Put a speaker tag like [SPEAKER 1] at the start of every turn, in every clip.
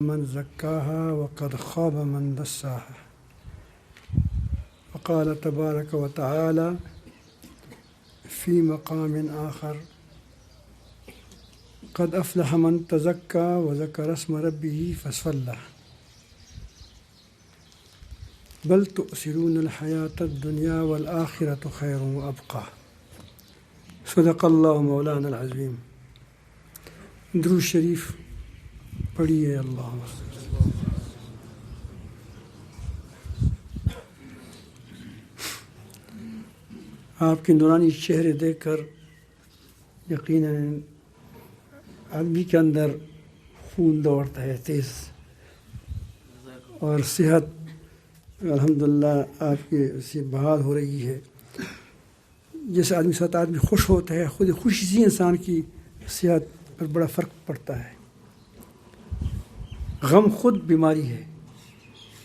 [SPEAKER 1] من زكاها وقد خاب من دساها. وقال تبارك وتعالى في مقام آخر قد أفلح من تزكى وذكر اسم ربه فصلى بل تؤثرون الحياة الدنيا والآخرة خير وأبقى. صدق اللہ مولانا العظیم. درود شریف پڑھیے. اللہ آپ کے نورانی چہرے دیکھ کر یقیناً آدمی کے اندر خون دوڑتا ہے تیز، اور صحت الحمدللہ آپ کی سے بحال ہو رہی ہے. جیسے آدمی ساتھ آدمی خوش ہوتا ہے، خود خوشی سے انسان کی صحت پر بڑا فرق پڑتا ہے. غم خود بیماری ہے،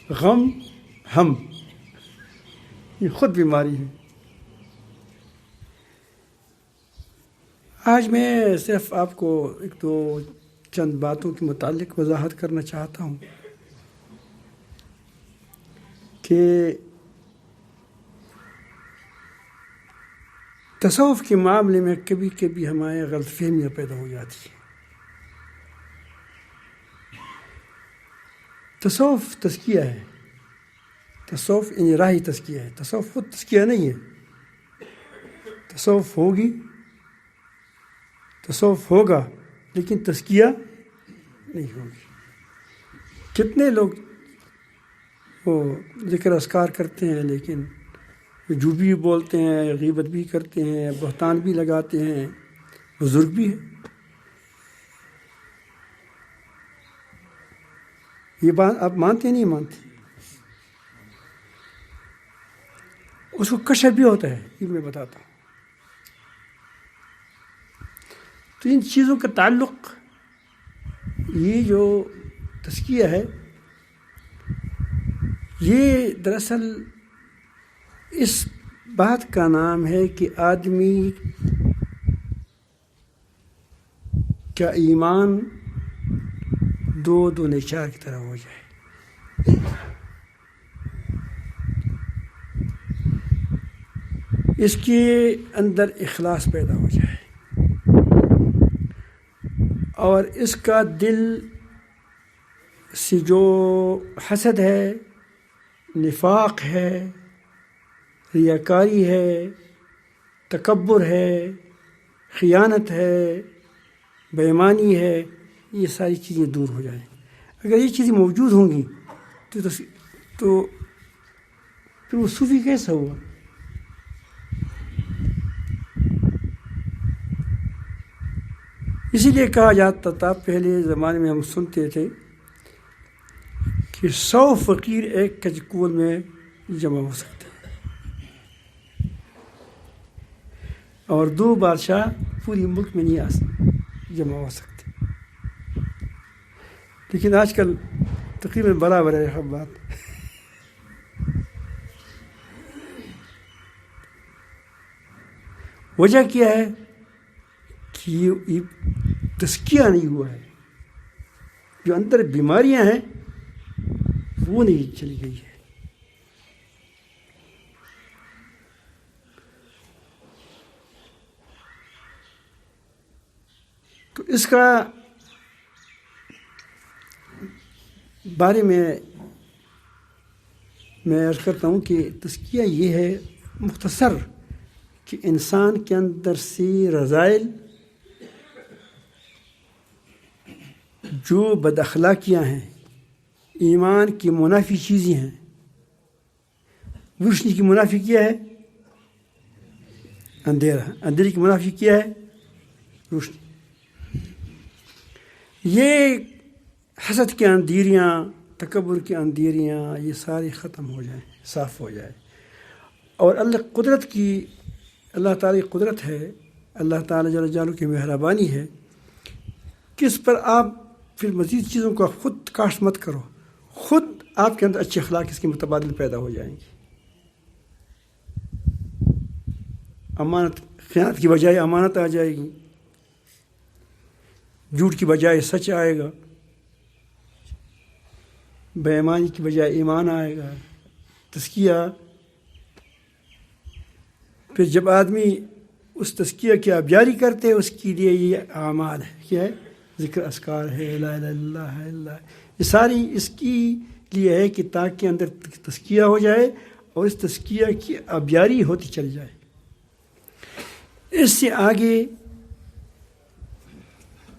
[SPEAKER 1] غم ہم یہ خود بیماری ہے. آج میں صرف آپ کو ایک تو چند باتوں کے متعلق وضاحت کرنا چاہتا ہوں کہ تصوف کے معاملے میں کبھی کبھی ہمارے غلط فہمیاں پیدا ہو جاتی ہیں. تصوف تزکیہ ہے، تصوف یعنی راہی تزکیہ ہے. تصوف خود تزکیہ نہیں ہے. تصوف ہوگی، تصوف ہوگا لیکن تزکیہ نہیں ہوگی. کتنے لوگ وہ ذکر اذکار کرتے ہیں لیکن جھوٹ بھی بولتے ہیں، غیبت بھی کرتے ہیں، بہتان بھی لگاتے ہیں، بزرگ بھی ہیں. یہ بات آپ مانتے نہیں مانتے؟ اس کو کشف بھی ہوتا ہے، یہ میں بتاتا ہوں. تو ان چیزوں کا تعلق، یہ جو تزکیہ ہے یہ دراصل اس بات کا نام ہے کہ آدمی کا ایمان دو نیچار کی طرح ہو جائے. اس کے اندر اخلاص پیدا ہو جائے اور اس کا دل سے جو حسد ہے، نفاق ہے، ریاکاری ہے، تکبر ہے، خیانت ہے، بے ایمانی ہے، یہ ساری چیزیں دور ہو جائیں. اگر یہ چیزیں موجود ہوں گی تو پھر وہ صوفی کیسا ہوا؟ اسی لیے کہا جاتا تھا پہلے زمانے میں، ہم سنتے تھے کہ 100 فقیر ایک کچکول میں جمع ہو سکتے ہیں اور 2 بادشاہ پوری ملک میں نہیں جمع ہو سکتے. لیکن آج کل تقریباً برابر ہے ہر بات. وجہ کیا ہے کہ یہ تزکیہ نہیں ہوا ہے. جو اندر بیماریاں ہیں وہ نہیں چلی گئی ہے. تو اس کا بارے میں عرض کرتا ہوں کہ تزکیہ یہ ہے مختصر کہ انسان کے اندر سے رذائل، جو بد اخلاقیاں ہیں، ایمان کی منافی چیزیں ہیں. روشنی کی منافی کیا ہے؟ اندھیرا. اندھیرے کی منافی کیا ہے؟ روشنی. یہ حسد کے اندھیریاں، تکبر کے اندھیریاں، یہ ساری ختم ہو جائیں، صاف ہو جائے. اور اللہ تعالیٰ کی قدرت ہے، اللہ تعالیٰ جل جلالہ کی مہربانی ہے کہ اس پر آپ پھر مزید چیزوں کا خود کاشت مت کرو، خود آپ کے اندر اچھے اخلاق اس کے متبادل پیدا ہو جائیں گے. امانت، خیانت کی بجائے امانت آ جائے گی، جھوٹ کی بجائے سچ آئے گا. بے ایمانی کی بجائے ایمان آئے گا. تزکیہ، پھر جب آدمی اس تزکیہ کی آبیاری کرتے اس کے لیے یہ اعمال ہے. کیا ہے؟ ذکر اذکار ہے، لا الہ الا اللہ ہے، اللہ. یہ ساری اس کی لیے ہے کہ تاکہ اندر تزکیہ ہو جائے اور اس تزکیہ کی آبیاری ہوتی چلی جائے. اس سے آگے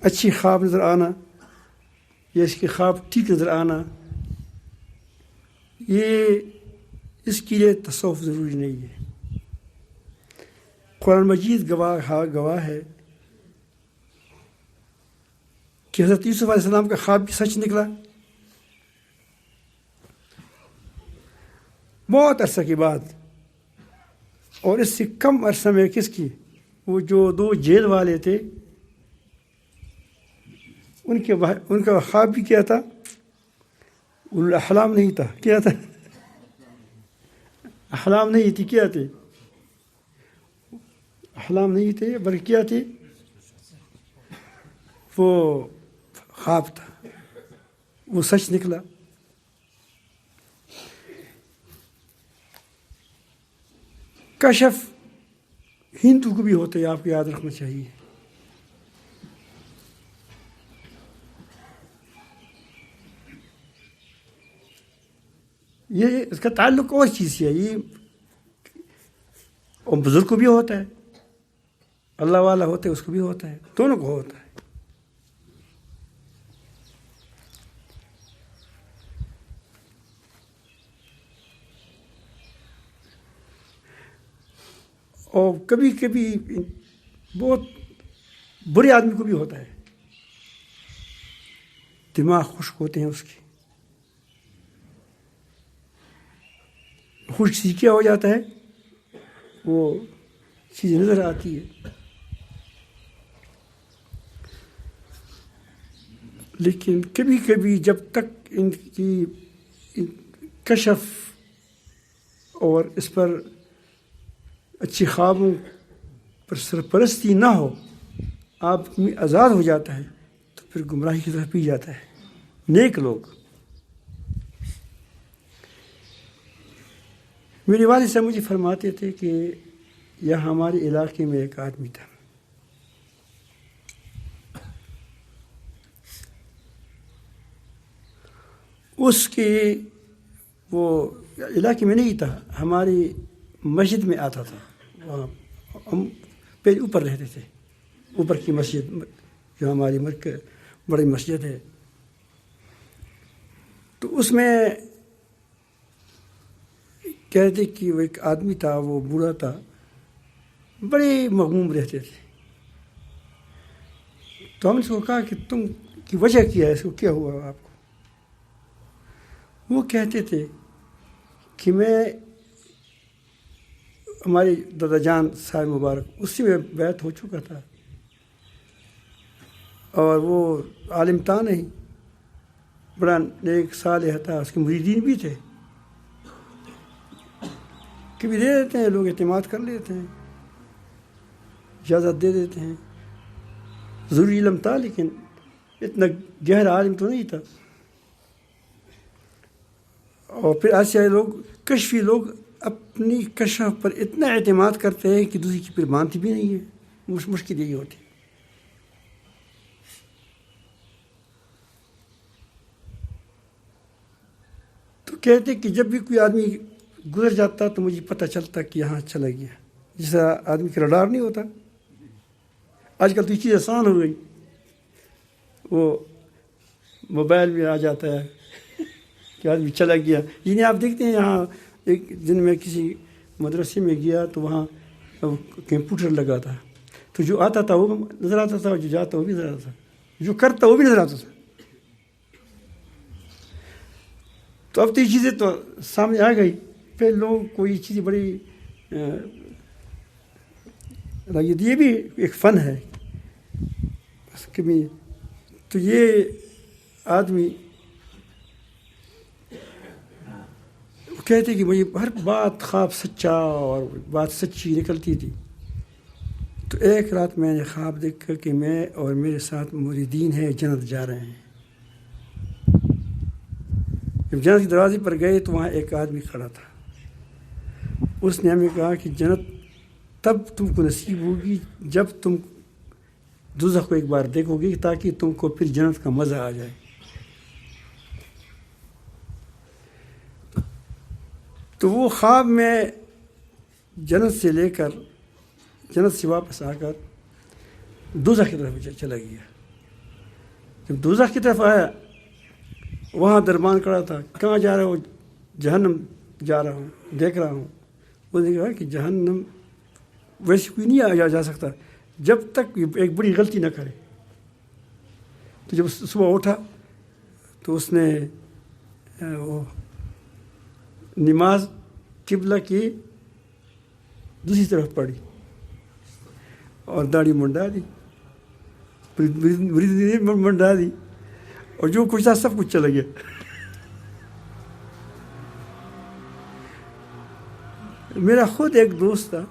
[SPEAKER 1] اچھی خواب نظر آنا یا اس کے خواب ٹھیک نظر آنا، یہ اس کے لیے تصوف ضروری نہیں ہے. قرآن مجید گواہ ہے کہ حضرت یوسف علیہ السلام کا خواب بھی سچ نکلا. بہت عرصہ کے بعد، اور اس سے کم عرصہ میں کس کی، وہ جو 2 جیل والے تھے ان کا خواب بھی کیا تھا، احلام نہیں تھا. کیا تھا؟ احلام نہیں تھی. کیا تھے؟ احلام نہیں تھے بلکہ کیا تھے؟ وہ خواب تھا، وہ سچ نکلا. کشف ہندو کو بھی ہوتا ہے، آپ کو یاد رکھنا چاہیے. یہ اس کا تعلق اور چیز سے ہے. یہ اور بزرگ کو بھی ہوتا ہے، اللہ والا ہوتا ہے اس کو بھی ہوتا ہے، دونوں کو ہوتا ہے. اور کبھی کبھی بہت برے آدمی کو بھی ہوتا ہے، دماغ خشک ہوتے ہیں اس کی. خشک سی کیا ہو جاتا ہے، وہ چیز نظر آتی ہے. لیکن کبھی کبھی جب تک ان کی کشف اور اس پر اچھی خوابوں پر سرپرستی نہ ہو، آپ آزاد ہو جاتا ہے تو پھر گمراہی کی طرف پی جاتا ہے. نیک لوگ، میرے والد صاحب مجھے فرماتے تھے کہ یہاں ہمارے علاقے میں ایک آدمی تھا، اس کے وہ علاقے میں نہیں تھا، ہماری مسجد میں آتا تھا. وہاں ہم پہلے اوپر رہتے تھے، اوپر کی مسجد جو ہماری بڑی مسجد ہے، تو اس میں کہتے کہ وہ ایک آدمی تھا، وہ بوڑھا تھا، بڑے مغموم رہتے تھے. تو ہم نے اس کو کہا کہ تم کی وجہ کیا ہے، اس کو کیا ہوا آپ کو؟ وہ کہتے تھے کہ میں ہمارے دادا جان صاحب مبارک اس سے میں بیعت ہو چکا تھا، اور وہ عالم تھا نہیں، بڑا نیک صالح تھا، اس کے مریدین بھی تھے. کبھی دے دیتے ہیں لوگ، اعتماد کر لیتے ہیں، اجازت دے دیتے ہیں. ضروری علم تھا لیکن اتنا گہرا عالم تو نہیں تھا. اور پھر ایسے لوگ کشفی لوگ اپنی کشف پر اتنا اعتماد کرتے ہیں کہ دوسری کی پھر مانتی بھی نہیں ہے. مشکل یہی ہوتی. تو کہتے کہ جب بھی کوئی آدمی گزر جاتا تو مجھے پتہ چلتا کہ یہاں چلا گیا. جیسا آدمی کا رڈار نہیں ہوتا، آج کل تو یہ چیز آسان ہو گئی، وہ موبائل میں آ جاتا ہے کہ آدمی چلا گیا. یعنی آپ دیکھتے ہیں یہاں ایک دن میں کسی مدرسے میں گیا تو وہاں کمپیوٹر لگا تھا، تو جو آتا تھا وہ نظر آتا تھا، جو جاتا وہ بھی نظر آتا تھا، جو کرتا وہ بھی نظر آتا تھا. تو اب تو یہ چیزیں تو سامنے آ گئی. پھر لوگوں کو یہ چیزیں بڑی یہ بھی ایک فن ہے کبھی. تو یہ آدمی کہتے کہ مجھے ہر بات خواب سچا اور بات سچی نکلتی تھی. تو ایک رات میں نے خواب دیکھا کہ میں اور میرے ساتھ مریدین ہیں جنت جا رہے ہیں. جب جنت کے دروازے پر گئے تو وہاں ایک آدمی کھڑا تھا. اس نے ہمیں کہا کہ جنت تب تم کو نصیب ہوگی جب تم دوزخ کو ایک بار دیکھو گے تاکہ تم کو پھر جنت کا مزہ آ جائے. تو وہ خواب میں جنت سے لے کر جنت سے واپس آ کر دوزخ کی طرف چلا گیا. جب دوزخ کی طرف آیا وہاں دربان کھڑا تھا. کہاں جا رہا ہو؟ جہنم جا رہا ہوں، دیکھ رہا ہوں. وہ نے کہا کہ جہنم ویسے کوئی نہیں جا سکتا جب تک ایک بڑی غلطی نہ کرے. تو جب صبح اٹھا تو اس نے وہ نماز قبلہ کی دوسری طرف پڑھی اور داڑھی منڈا دی، منڈا دی، اور جو کچھ تھا سب کچھ چلا گیا. میرا خود ایک دوست تھا،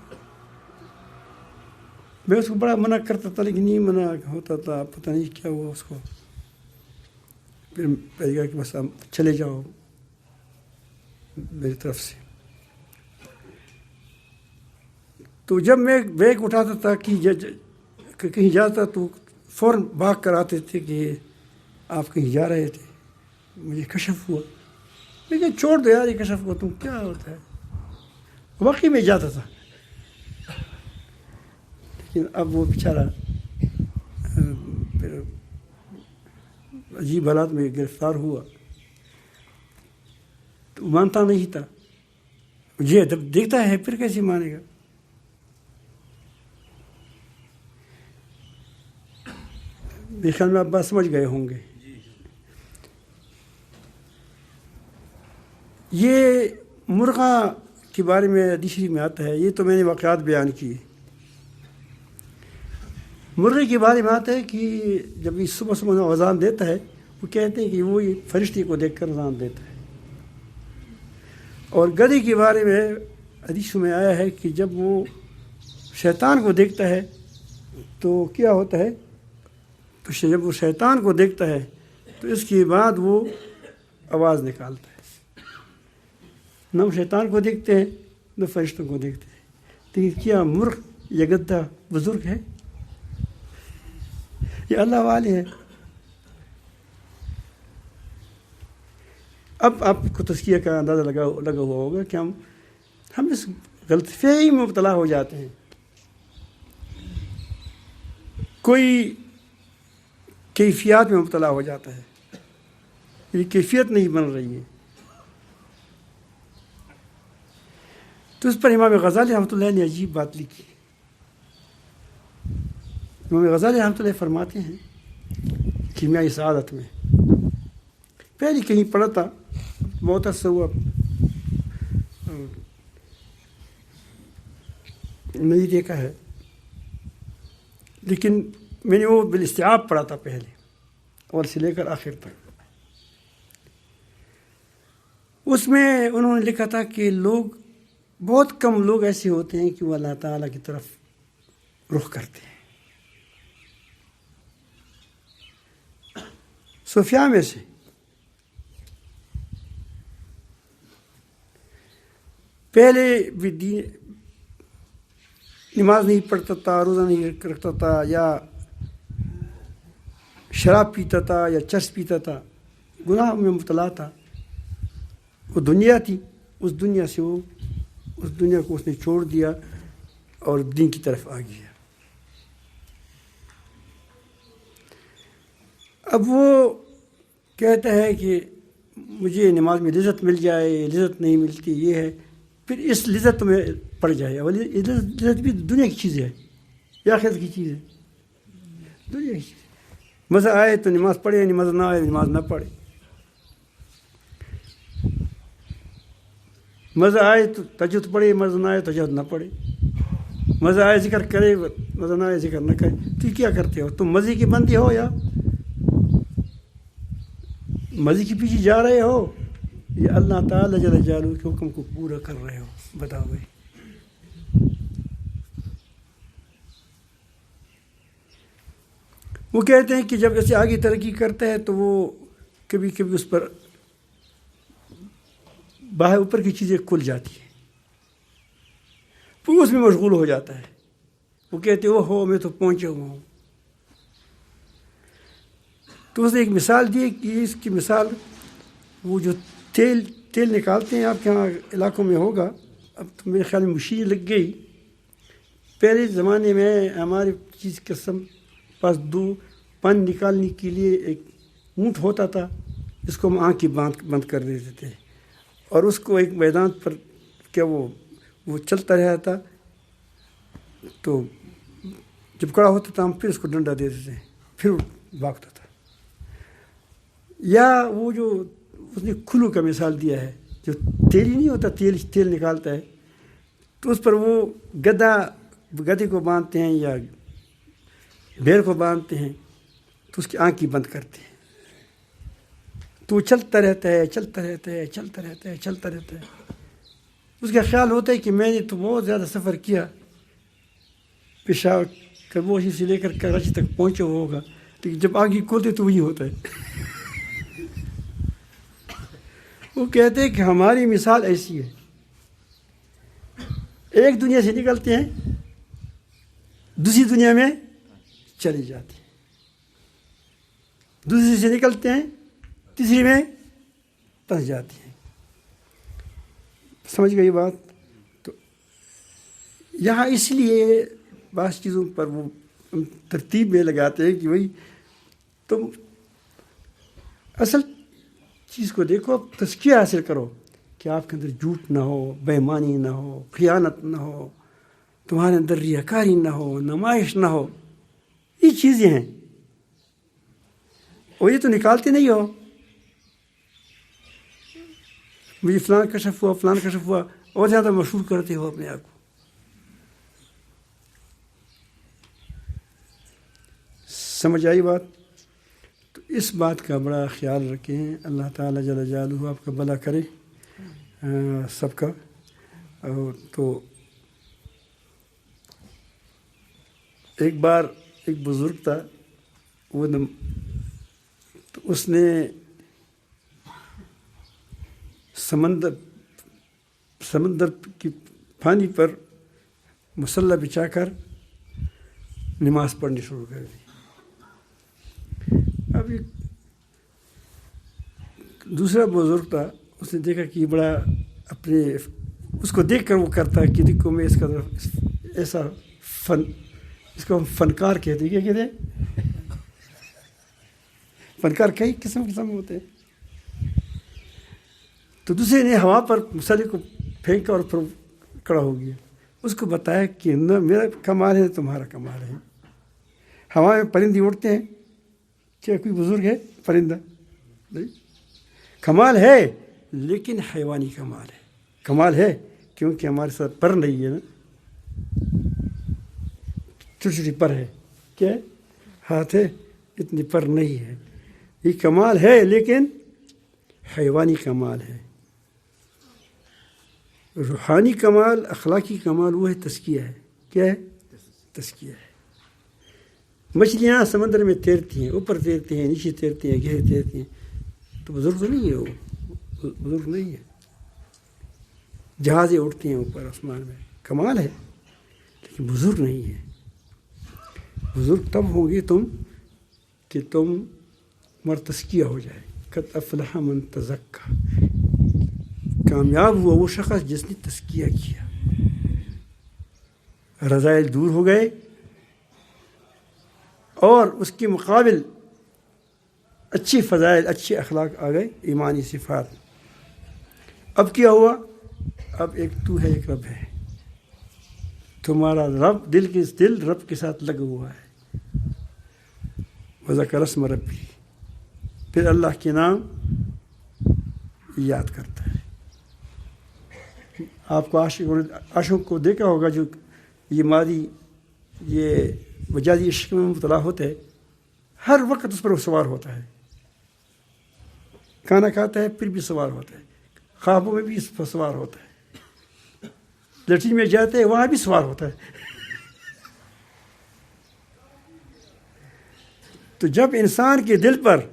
[SPEAKER 1] میں اس کو بڑا منع کرتا تھا لیکن نہیں منع ہوتا تھا. پتہ نہیں کیا ہوا اس کو. پھر میں کہا کہ بس آپ چلے جاؤ میری طرف سے. تو جب میں بیگ اٹھاتا تھا کہ کہیں جاتا تو فوراً بھاگ کر آتے تھے کہ آپ کہیں جا رہے تھے. مجھے کشف ہوا. لیکن چھوڑ دو یار یہ کشف کو، تم کیا ہوتا ہے. واقعی میں جاتا تھا لیکن اب وہ بیچارہ پھر عجیب حالات میں گرفتار ہوا تو مانتا نہیں تھا. یہ جب دیکھتا ہے پھر کیسے مانے گا. میرے خیال میں آپ بات سمجھ گئے ہوں گے. یہ مرغہ کے بارے میں حدیث میں آتا ہے. یہ تو میں نے واقعات بیان کیے. مرغے کے بارے میں آتا ہے کہ جب یہ صبح صبح اذان دیتا ہے وہ کہتے ہیں کہ وہ فرشتے کو دیکھ کر اذان دیتا ہے. اور گدھے کے بارے میں حدیث میں آیا ہے کہ جب وہ شیطان کو دیکھتا ہے تو کیا ہوتا ہے، تو جب وہ شیطان کو دیکھتا ہے تو اس کے بعد وہ آواز نکالتا ہے. نہ وہ شیطان کو دیکھتے ہیں نہ فرشتوں کو دیکھتے ہیں. لیکن کیا مرغ یا گدھا بزرگ ہے؟ یہ اللہ والے ہیں. اب آپ کو تزکیہ کا اندازہ لگا ہوا ہوگا کہ ہم اس غلط فہمی میں مبتلا ہو جاتے ہیں. کوئی کیفیات میں مبتلا ہو جاتا ہے، یہ کیفیت نہیں بن رہی ہے. تو اس پر امام غزالی رحمۃ اللہ نے عجیب بات لکھی. امام غزالی رحمۃ اللہ فرماتے ہیں کیمیائی سعادت میں، پہلے کہیں پڑھا تھا بہت عرصہ ہوا نہیں دیکھا ہے، لیکن میں نے وہ بالاستیعاب پڑھا تھا پہلے اور سے لے کر آخر تک. اس میں انہوں نے لکھا تھا کہ بہت کم لوگ ایسے ہوتے ہیں کہ وہ اللہ تعالیٰ کی طرف رخ کرتے ہیں. صوفیاء میں سے پہلے بھی نماز نہیں پڑھتا تھا، روزہ نہیں رکھتا تھا، یا شراب پیتا تھا یا چرس پیتا تھا، گناہ میں مبتلا تھا. وہ دنیا تھی، اس دنیا سے اس دنیا کو اس نے چھوڑ دیا اور دین کی طرف آ گیا. اب وہ کہتا ہے کہ مجھے نماز میں لذت مل جائے، لذت نہیں ملتی، یہ ہے. پھر اس لذت میں پڑ جائے. اور لذت بھی دنیا کی چیز ہے یا آخرت کی چیز ہے؟ دنیا کی چیز. مزہ آئے تو نماز پڑھے، نماز نہ آئے نماز نہ پڑھے. مزہ آئے تو تہجد پڑھے، مزہ نہ آئے تہجد نہ پڑھے. مزہ آئے ذکر کرے، مزہ نہ آئے ذکر نہ کرے. تو کیا کرتے ہو تم؟ مزے کی بندی ہو یا مزے کے پیچھے جا رہے ہو یا اللہ تعالیٰ جل جلالہ کے حکم کو پورا کر رہے ہو؟ بتاؤ بھائی. وہ کہتے ہیں کہ جب ایسے آگے ترقی کرتا ہے تو وہ کبھی کبھی اس پر باہر اوپر کی چیزیں کھل جاتی ہیں، وہ اس میں مشغول ہو جاتا ہے، وہ کہتے ہو میں تو پہنچا ہوا ہوں. تو اس نے ایک مثال دی کہ اس کی مثال وہ جو تیل نکالتے ہیں، آپ کے یہاں علاقوں میں ہوگا، اب تو میرے خیال میں مشین لگ گئی. پہلے زمانے میں ہمارے چیز قسم پاس پانی نکالنے کے لیے ایک اونٹ ہوتا تھا، جس کو ہم آنکھ بند کر دیتے تھے، اور اس کو ایک میدان پر کیا وہ چلتا رہتا تھا. تو جب کڑا ہوتا تھا ہم پھر اس کو ڈنڈا دیتے تھے، پھر بھاگتا تھا. یا وہ جو اس نے کھلو کا مثال دیا ہے، جو تیل ہی نہیں ہوتا، تیل نکالتا ہے، تو اس پر وہ گدھے کو باندھتے ہیں یا بھیڑ کو باندھتے ہیں، تو اس کی آنکھ بند کرتے ہیں، تو وہ چلتا رہتا ہے، چلتا رہتا ہے، چلتا رہتا ہے، چلتا رہتا ہے. اس کا خیال ہوتا ہے کہ میں نے تو بہت زیادہ سفر کیا، پشاور کبوشی سے لے کر کراچی تک پہنچا ہوا ہوگا، لیکن جب آنکھ کھولتے تو وہی ہوتا ہے. وہ کہتے ہیں کہ ہماری مثال ایسی ہے، ایک دنیا سے نکلتے ہیں، دوسری دنیا میں چلے جاتے ہیں، دوسری سے نکلتے ہیں، تیسری میں پھنس جاتے ہیں. سمجھ گئی بات؟ تو یہاں اس لیے بعض چیزوں پر وہ ترتیب میں لگاتے ہیں کہ بھائی تم اصل چیز کو دیکھو، تزکیہ حاصل کرو کہ آپ کے اندر جھوٹ نہ ہو، بے ایمانی نہ ہو، خیانت نہ ہو، تمہارے اندر ریاکاری نہ ہو، نمائش نہ ہو. یہ چیزیں ہیں، اور یہ تو نکالتے نہیں ہو. مجھے فلان کشف ہوا، فلان کشف ہوا، اور زیادہ مشہور کرتے ہو اپنے آپ کو. سمجھ آئی بات؟ تو اس بات کا بڑا خیال رکھیں. اللہ تعالیٰ جل جلالہ آپ کا بھلا کرے سب کا. تو ایک بار ایک بزرگ تھا، وہ تو اس نے سمندر کی پانی پر مصلی بچھا کر نماز پڑھنی شروع کر دی. اب ایک دوسرا بزرگ تھا، اس نے دیکھا کہ بڑا اپنے اس کو دیکھ کر وہ کرتا ہے کہ دیکھو میں اس کا ایسا اس کو ہم فنکار کہتے ہیں. کیا کہتے ہیں؟ فنکار کئی قسم ہوتے ہیں. تو دوسرے نے ہوا پر مصلی کو پھینکا اور پھر کڑا ہو گیا. اس کو بتایا کہ نہ میرا کمال ہے، تمہارا کمال ہے. ہوا میں پرندے اڑتے ہیں، کیا کوئی بزرگ ہے پرندہ؟ نہیں. کمال ہے لیکن حیوانی کمال ہے. کمال ہے کیونکہ ہمارے ساتھ پر نہیں ہے نا، چھوٹی چھوٹی پر ہے. کیا ہے؟ ہاتھ ہے، اتنی پر نہیں ہے. یہ کمال ہے لیکن حیوانی کمال ہے. روحانی کمال، اخلاقی کمال وہ ہے تزکیہ ہے. کیا ہے؟ تزکیہ ہے. مچھلیاں سمندر میں تیرتی ہیں، اوپر تیرتی ہیں، نیچے تیرتی ہیں، گہرے تیرتی ہیں. تو بزرگ تو نہیں ہے، وہ بزرگ نہیں ہے. جہازیں اڑتی ہیں اوپر آسمان میں، کمال ہے لیکن بزرگ نہیں ہے. بزرگ تب ہوں گے تم کہ تمہارا تزکیہ ہو جائے. قد افلح من تزکا، کامیاب ہوا وہ شخص جس نے تزکیہ کیا. رذائل دور ہو گئے اور اس کے مقابل اچھی فضائل، اچھے اخلاق آ گئے، ایمانی صفات. اب کیا ہوا؟ اب ایک تو ہے، ایک رب ہے. تمہارا رب دل رب کے ساتھ لگا ہوا ہے. وذکر اسم ربی، پھر اللہ کے نام یاد کرتا ہے. آپ کو عاشقوں کو دیکھا ہوگا جو یہ مادی، یہ مجازی عشق میں مبتلا ہوتا ہے، ہر وقت اس پر سوار ہوتا ہے. کھانا کھاتا ہے پھر بھی سوار ہوتا ہے، خوابوں میں بھی اس پر سوار ہوتا ہے، لٹری میں جاتے ہیں وہاں بھی سوار ہوتا ہے. تو جب انسان کے دل پر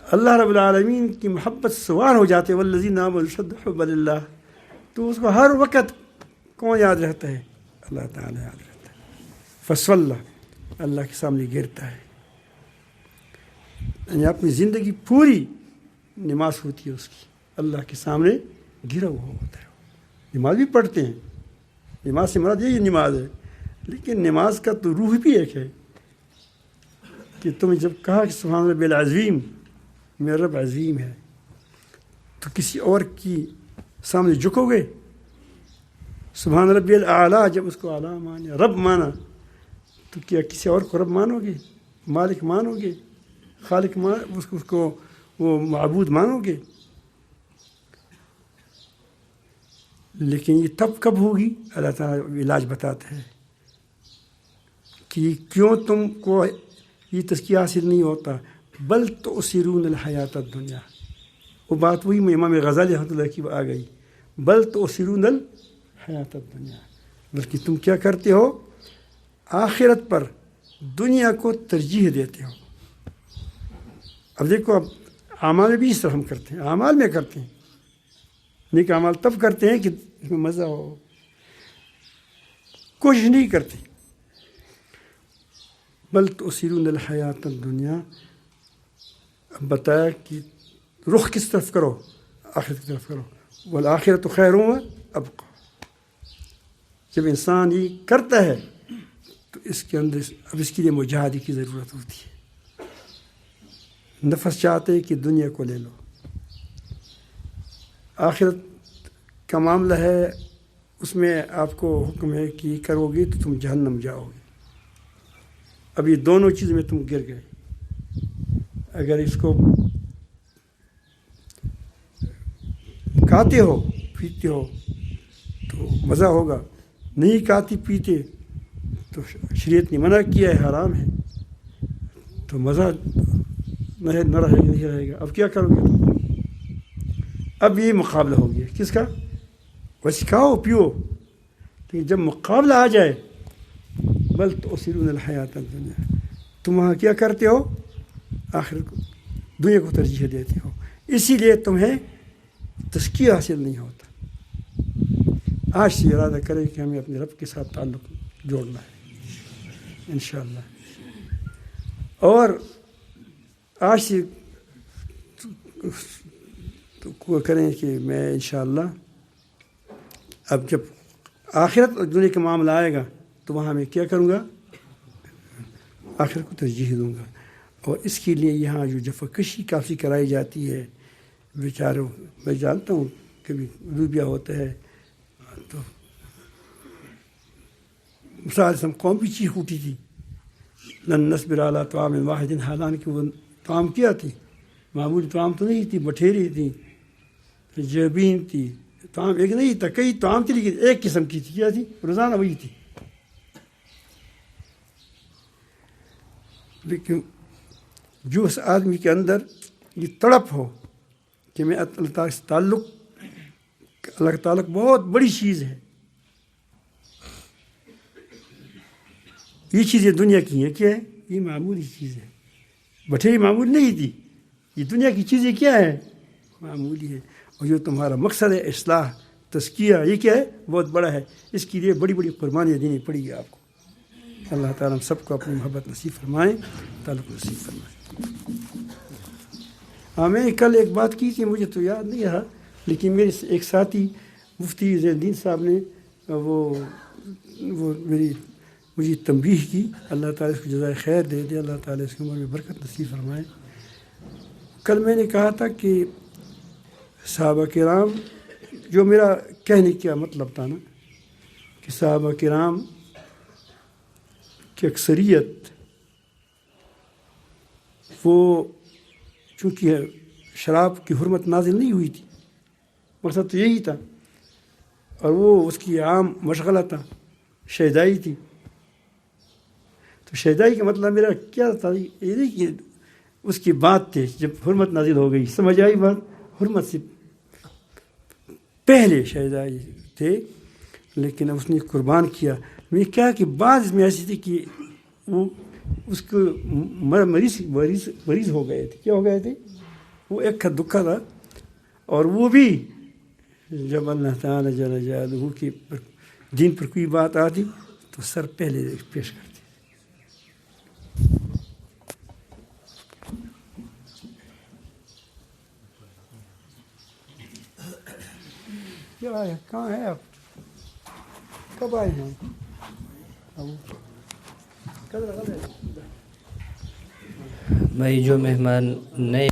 [SPEAKER 1] اللہ رب العالمین کی محبت سوار ہو جاتے والذین آمنوا اشد حبا للہ، تو اس کو ہر وقت کون یاد رہتا ہے؟ اللہ تعالیٰ یاد رہتا ہے، فصلی اللہ کے سامنے گرتا ہے، یعنی اپنی زندگی پوری نماز ہوتی ہے اس کی، اللہ کے سامنے گرا ہوا ہوتا ہے۔ نماز بھی پڑھتے ہیں، نماز سے مراد یہی نماز ہے، لیکن نماز کا تو روح بھی ایک ہے کہ تم جب کہا کہ سبحان ربی العظیم، میرا رب عظیم ہے، تو کسی اور کی سامنے جھکو گے؟ سبحان ربی الاعلیٰ، جب اس کو اعلیٰ مانا، رب مانا، تو کیا کسی اور کو رب مانو گے؟ مالک مانو گے؟ خالق اس کو وہ معبود مانو گے؟ لیکن یہ تب کب ہوگی؟ اللہ تعالیٰ علاج بتاتا ہے کہ کیوں تم کو یہ تزکیہ حاصل نہیں ہوتا، بل تؤثرون الحیات الدنیا، وہ بات وہی امام غزالی رحمۃ اللہ کی آ گئی، بل تؤثرون الحیات الدنیا، بلکہ تم کیا کرتے ہو؟ آخرت پر دنیا کو ترجیح دیتے ہو۔ اب دیکھو، اب اعمال میں بھی اس طرح ہم کرتے ہیں، اعمال میں کرتے ہیں، نیک اعمال تب کرتے ہیں کہ اس میں مزہ ہو، کوشش نہیں کرتے۔ بل تؤثرون الحیات الدنیا، اب بتایا کہ رخ کس طرف کرو؟ آخرت کی طرف کرو، والآخرۃ خیر وابقیٰ۔ جب انسان یہ کرتا ہے تو اس کے اندر اب اس کے لیے مجاہدے کی ضرورت ہوتی ہے۔ نفس چاہتے ہیں کہ دنیا کو لے لو، آخرت کا معاملہ ہے، اس میں آپ کو حکم ہے کہ کرو گے تو تم جہنم جاؤ گے۔ اب یہ دونوں چیز میں تم گر گئے، اگر اس کو کھاتے ہو پیتے ہو تو مزہ ہوگا، نہیں کھاتے پیتے تو شریعت نے منع کیا ہے، حرام ہے، تو مزہ نہ رہے گا۔ اب کیا کرو گے تم؟ اب یہ مقابلہ ہو گیا کس کا؟ بس کھاؤ پیو، لیکن جب مقابلہ آ جائے، بل تؤثرون الحیات الدنیا، تم وہاں کیا کرتے ہو؟ آخر کو دنیا کو ترجیح دیتے ہو، اسی لیے تمہیں تزکیہ حاصل نہیں ہوتا۔ آج سے ارادہ کریں کہ ہمیں اپنے رب کے ساتھ تعلق جوڑنا ہے انشاءاللہ، اور آج سے تو کریں کہ میں انشاءاللہ اب جب آخرت اور دنیا کا معاملہ آئے گا تو وہاں میں کیا کروں گا؟ آخرت کو ترجیح دوں گا۔ اور اس کے لیے یہاں جو جفاکشی کافی کرائی جاتی ہے بیچاروں، میں جانتا ہوں کبھی لوبیا ہوتا ہے تو موسیٰ علیہ السلام قوم بھی چیخ اٹھی تھی، لن نصبر علی طعام واحد، حالانکہ وہ طعام کیا تھی؟ معمولی طعام تو نہیں تھی، بٹھیری تھی، جبین تھی، طعام ایک نہیں تھا، کئی طعام تھی، لیکن ایک قسم کی تھی، کیا تھی؟ روزانہ وہی تھی۔ لیکن جو اس آدمی کے اندر یہ تڑپ ہو کہ میں اللہ تعالیٰ سے تعلق، اللہ کا تعلق بہت بڑی چیز ہے، یہ چیزیں دنیا کی ہیں، کیا ہے؟ یہ معمولی چیز ہے، بٹھیری معمولی نہیں تھی، یہ دنیا کی چیزیں کیا ہے؟ معمولی ہے، اور جو تمہارا مقصد ہے اصلاح، تزکیہ، یہ کیا ہے؟ بہت بڑا ہے، اس کے لیے بڑی بڑی قربانیاں دینی پڑے گی آپ کو۔ اللہ تعالیٰ ہم سب کو اپنی محبت نصیب فرمائیں، تعلق نصیب فرمائیں۔ ہاں، میں کل ایک بات کی تھی، مجھے تو یاد نہیں رہا، لیکن میرے ایک ساتھی مفتی زین الدین صاحب نے وہ مجھے تنبیہ کی، اللہ تعالیٰ اس کو جزائے خیر دے دے، اللہ تعالیٰ اس کی عمر میں برکت نصیب فرمائے۔ کل میں نے کہا تھا کہ صحابہ کرام، جو میرا کہنے کا مطلب تھا نا کہ صحابہ کرام کی اکثریت وہ چونکہ شراب کی حرمت نازل نہیں ہوئی تھی، مقصد تو یہی تھا، اور وہ اس کی عام مشغلہ تھا، شیدائی تھی۔ تو شیدائی کا مطلب میرا کیا تھا؟ یہ نہیں کہ اس کی بات تھی جب حرمت نازل ہو گئی، سمجھ آئی بات؟ حرمت سے پہلے شیدائی تھے، لیکن اس نے قربان کیا۔ میں کیا کہ بعض میں ایسی تھی کہ وہ اس کو مریض ہو گئے تھے۔ کیا ہو گئے تھے؟ وہ ایک کا دکھا تھا، اور وہ بھی جب اللہ تعالیٰ جل جلالہ کی دین پر کوئی بات آتی تو سر پہلے پیش کرتی. کیا ہے، کہاں ہے آپ؟ کب آئے ہیں؟
[SPEAKER 2] بھائی جو مہمان نئے